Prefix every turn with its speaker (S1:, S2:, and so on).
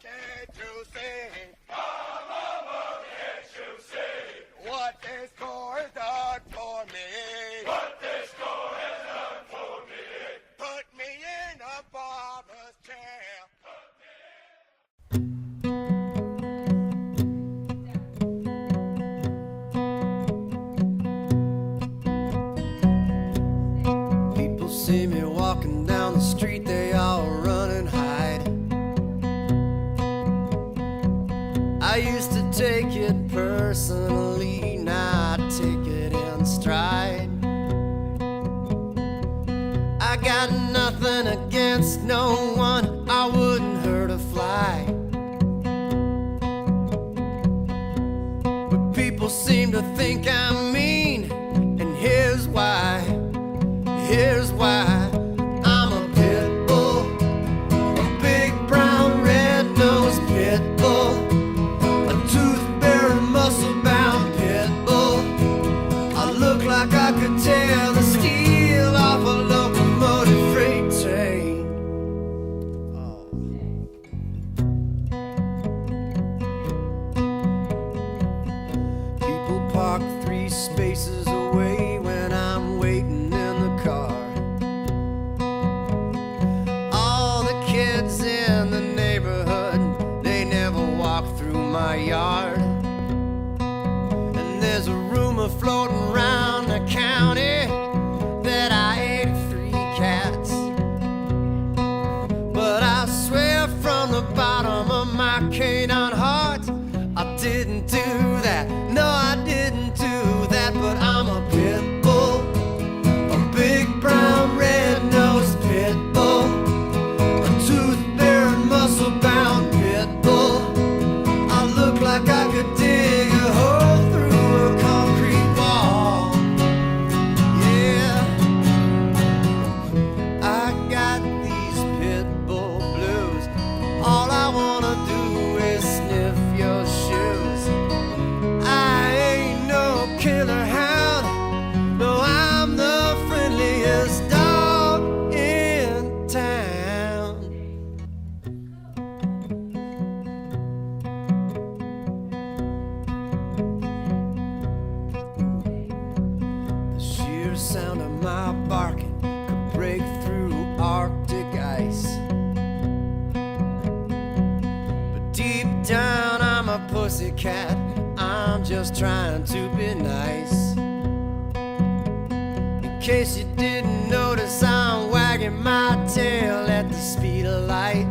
S1: can't you see? Mama, can't you see? What this score has done for me? What this score has done for me? Put me in a barber's chair. People see me walking down the street, they all run and hide. I used to take it personally, now I take it in stride. I got nothing against no one, I wouldn't hurt a fly. But people seem to think I'm mean, and here's why. Here's why. I'm a pit bull, a big brown red-nosed pit bull, a tooth-bearing muscle-bound pit bull. I look like I could tear the steel off a locomotive freight train. People park 3 spaces away when I'm waiting in the car. All the kids in the neighborhood, they never walk through my yard. And there's a rumor floating around the county that I ate 3 cats. But I swear from the bottom of my canine heart, I didn't do that. No, I didn't do that. But I'm a pit bull, a big brown red-nosed pit bull, a tooth-bearing muscle-bound pit bull. I look like I could dig a hole through a concrete wall. Yeah, I got these pit bull blues. All I wanna do is sniff your shoes. I ain't no killer hound, no, I'm the friendliest dog in town. The sheer sound of my barking could break through Arctic ice. But deep down I'm a pussycat, I'm just trying to be nice. In case you didn't notice, I'm wagging my tail at the speed of light.